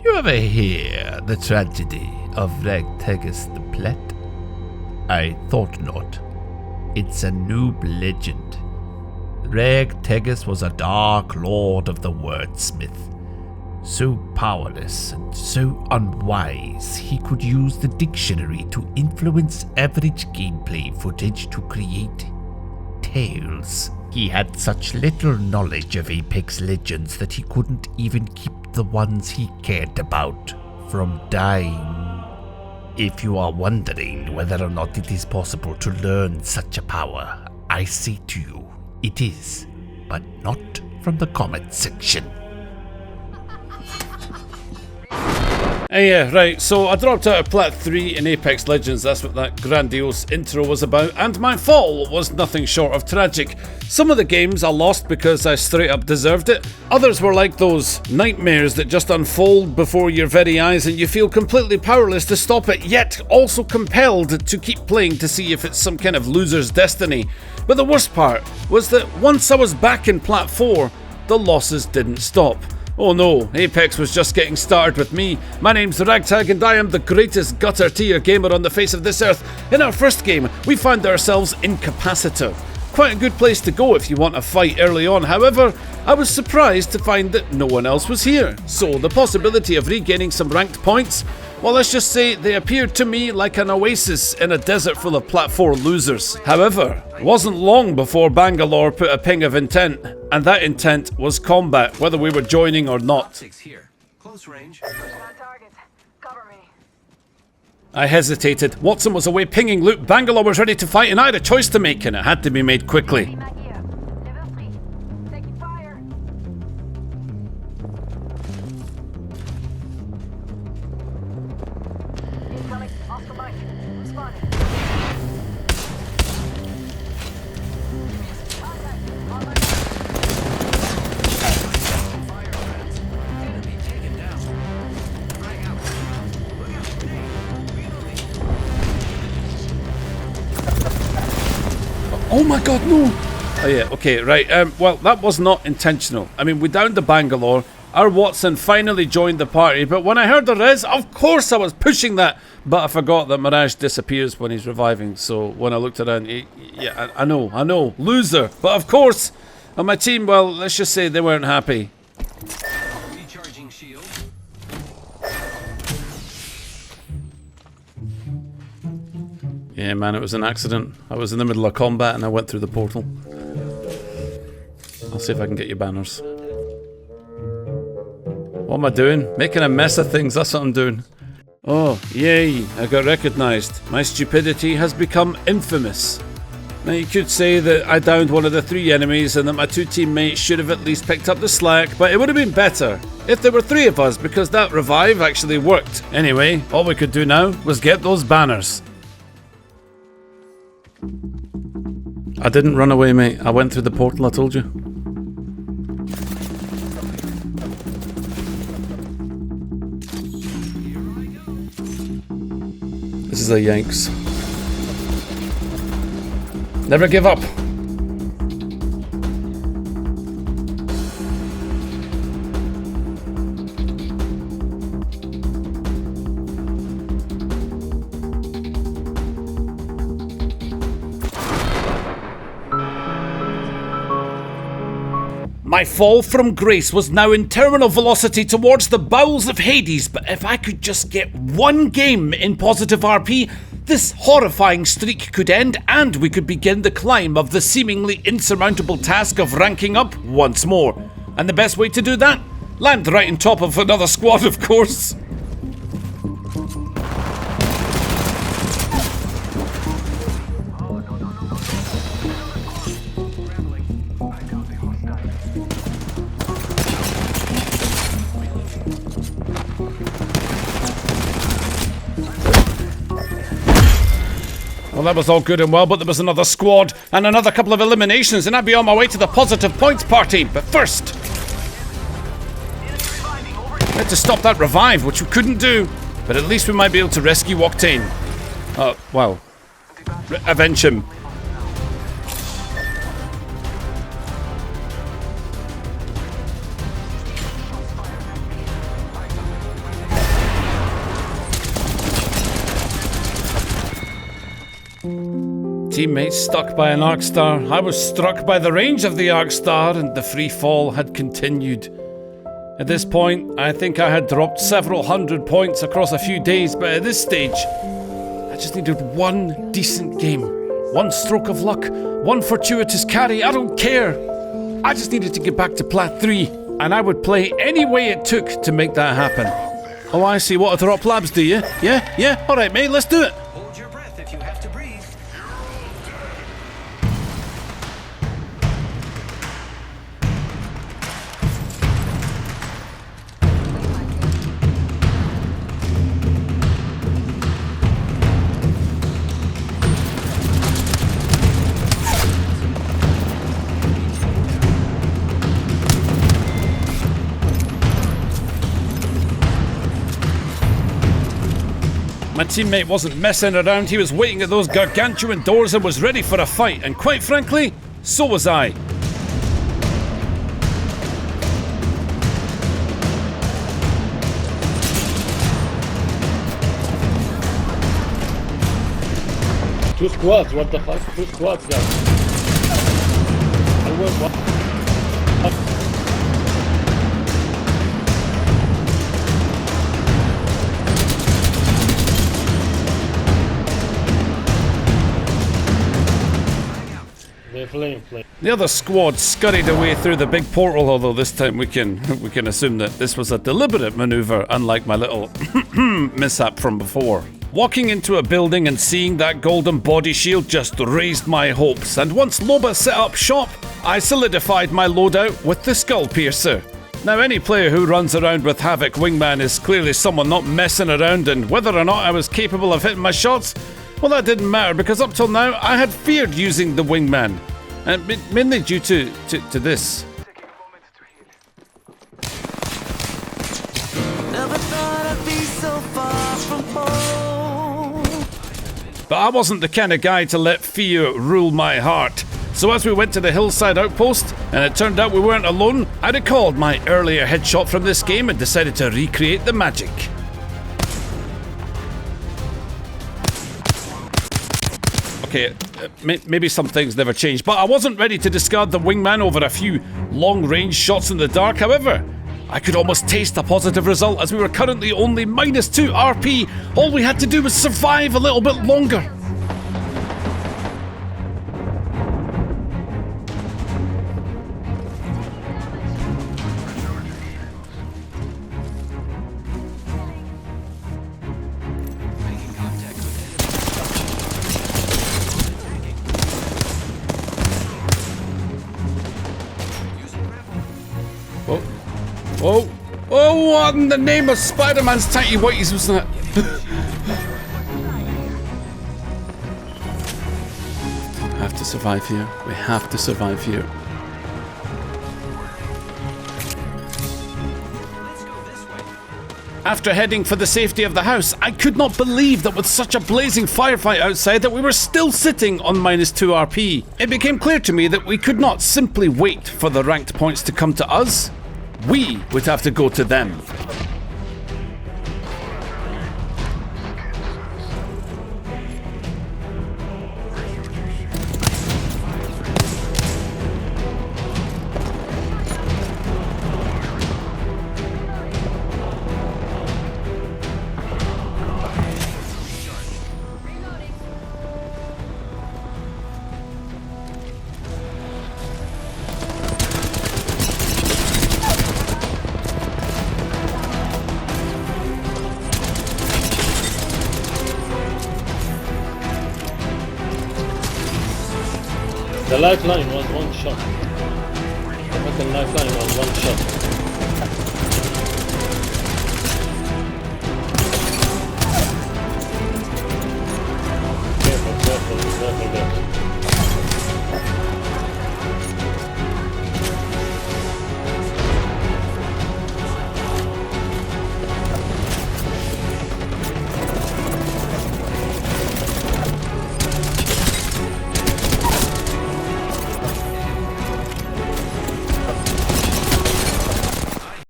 You ever hear the tragedy of Rag Taggus the Plat? I thought not. It's a noob legend. Rag Taggus was a dark lord of the wordsmith. So powerless and so unwise, he could use the dictionary to influence average gameplay footage to create tales. He had such little knowledge of Apex Legends that he couldn't even keep the ones he cared about from dying. If you are wondering whether or not it is possible to learn such a power, I say to you, it is, but not from the comment section. Yeah, right, so I dropped out of Plat 3 in Apex Legends, that's what that grandiose intro was about, and my fall was nothing short of tragic. Some of the games I lost because I straight up deserved it, others were like those nightmares that just unfold before your very eyes and you feel completely powerless to stop it, yet also compelled to keep playing to see if it's some kind of loser's destiny. But the worst part was that once I was back in Plat 4, the losses didn't stop. Oh no, Apex was just getting started with me. My name's Rag Tagg and I am the greatest gutter tier gamer on the face of this earth. In our first game, we found ourselves in Capacitor. Quite a good place to go if you want a fight early on. However, I was surprised to find that no one else was here. So the possibility of regaining some ranked points, well, let's just say they appeared to me like an oasis in a desert full of Plat 4 losers. However, it wasn't long before Bangalore put a ping of intent, and that intent was combat, whether we were joining or not. I hesitated. Watson was away pinging loot, Bangalore was ready to fight, and I had a choice to make, and it had to be made quickly. Oh my god, no! Oh yeah, okay, right, well, that was not intentional. I mean, we downed the Bangalore, our Watson finally joined the party, but when I heard the res, of course I was pushing that, but I forgot that Mirage disappears when he's reviving, so when I looked around, yeah, I know, loser, but of course, on my team, well, let's just say they weren't happy. Recharging shield. Yeah, man, it was an accident. I was in the middle of combat and I went through the portal. I'll see if I can get your banners. What am I doing? Making a mess of things, that's what I'm doing. Oh, yay, I got recognised. My stupidity has become infamous. Now you could say that I downed one of the 3 enemies and that my 2 teammates should have at least picked up the slack, but it would have been better if there were 3 of us because that revive actually worked. Anyway, all we could do now was get those banners. I didn't run away, mate. I went through the portal, I told you. This is a Yanks. Never give up. My fall from grace was now in terminal velocity towards the bowels of Hades, but if I could just get 1 game in positive RP, this horrifying streak could end and we could begin the climb of the seemingly insurmountable task of ranking up once more. And the best way to do that? Land right on top of another squad, of course. Well, that was all good and well, but there was another squad and another couple of eliminations, and I'd be on my way to the positive points party. But first, we had to stop that revive, which we couldn't do. But at least we might be able to rescue Octane. Well, avenge him. teammates stuck by an arc star. I was struck by the range of the arc star, and the free fall had continued. At this point, I think I had dropped several hundred points across a few days, but at this stage, I just needed one decent game. One stroke of luck, one fortuitous carry, I don't care. I just needed to get back to Plat 3, and I would play any way it took to make that happen. Oh, I see. What, drop labs, do you? Yeah? Alright, mate, let's do it. Hold your breath if you have to breathe. My teammate wasn't messing around, he was waiting at those gargantuan doors and was ready for a fight, and quite frankly, so was I. Two squads, what the fuck? Two squads, guys. I was one. They're flame. The other squad scurried away through the big portal, although this time we can assume that this was a deliberate maneuver, unlike my little mishap from before. Walking into a building and seeing that golden body shield just raised my hopes, and once Loba set up shop, I solidified my loadout with the Skull Piercer. Now, any player who runs around with Havoc Wingman is clearly someone not messing around, and whether or not I was capable of hitting my shots, well, that didn't matter, because up till now, I had feared using the Wingman. And mainly due to this. Never thought I'd be so far from home. But I wasn't the kind of guy to let fear rule my heart. So as we went to the hillside outpost, and it turned out we weren't alone, I recalled my earlier headshot from this game and decided to recreate the magic. Okay, maybe some things never change, but I wasn't ready to discard the Wingman over a few long-range shots in the dark. However, I could almost taste a positive result as we were currently only -2 RP. All we had to do was survive a little bit longer. Oh, what in the name of Spider-Man's tighty whities was that? We have to survive here. We have to survive here. After heading for the safety of the house, I could not believe that with such a blazing firefight outside that we were still sitting on -2 RP. It became clear to me that we could not simply wait for the ranked points to come to us. We would have to go to them. The lifeline was one shot. The fucking lifeline was one shot. Careful, guys.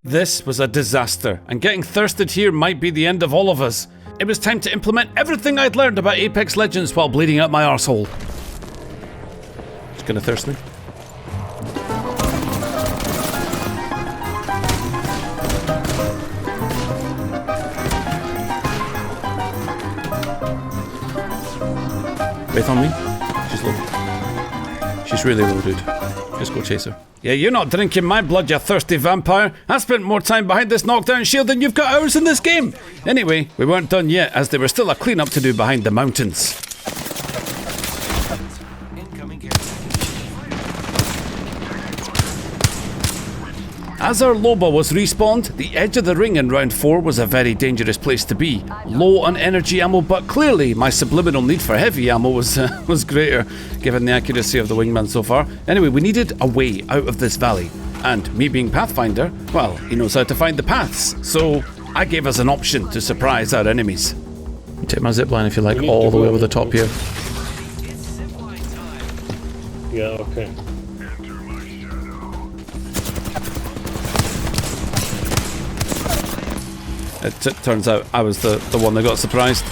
This was a disaster, and getting thirsted here might be the end of all of us. It was time to implement everything I'd learned about Apex Legends while bleeding out my arsehole. kind of thirsty. Wait on me. She's low. She's really low, dude. Just go chase her. Yeah, you're not drinking my blood, you thirsty vampire. I spent more time behind this knockdown shield than you've got hours in this game. Anyway, we weren't done yet, as there was still a clean-up to do behind the mountains. As our Loba was respawned, the edge of the ring in round 4 was a very dangerous place to be. Low on energy ammo, but clearly my subliminal need for heavy ammo was greater, given the accuracy of the wingman so far. Anyway, we needed a way out of this valley. And me being Pathfinder, well, he knows how to find the paths. So I gave us an option to surprise our enemies. Take my zipline if you like, all the way over the top here. Yeah, okay. It turns out I was the one that got surprised.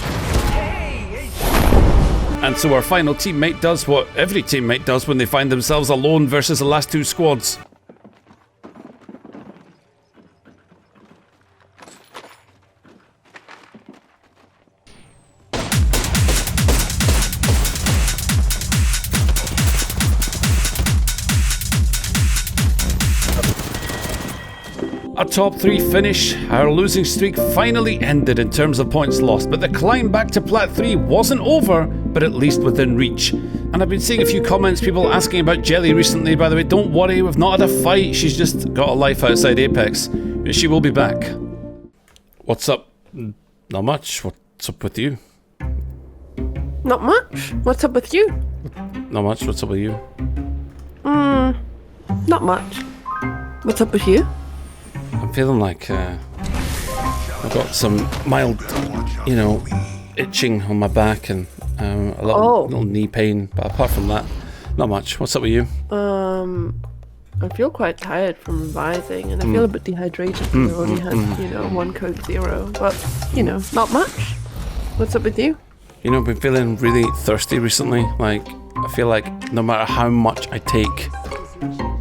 And so our final teammate does what every teammate does when they find themselves alone versus the last 2 squads. A top 3 finish, our losing streak finally ended in terms of points lost, but the climb back to Plat 3 wasn't over, but at least within reach. And I've been seeing a few comments, people asking about Jelly recently. By the way, don't worry, we've not had a fight, she's just got a life outside Apex. She will be back. What's up? Not much. What's up with you? Not much. What's up with you? Not much. What's up with you? Not much. What's up with you? I'm feeling like I've got some mild, itching on my back and a little knee pain. But apart from that, not much. What's up with you? I feel quite tired from revising, and I feel a bit dehydrated because I've only had, 1 Coke Zero. But, not much. What's up with you? I've been feeling really thirsty recently. Like, I feel like no matter how much I take,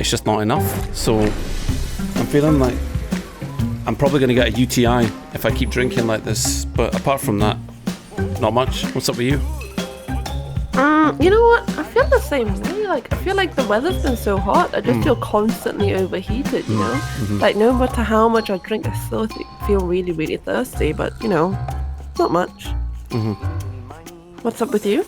it's just not enough. So I'm feeling like I'm probably going to get a UTI if I keep drinking like this. But apart from that, not much. What's up with you? You know what? I feel the same way. Like, I feel like the weather's been so hot. I just feel constantly overheated, you know? Like, no matter how much I drink, I still feel really, really thirsty. But, not much. What's up with you?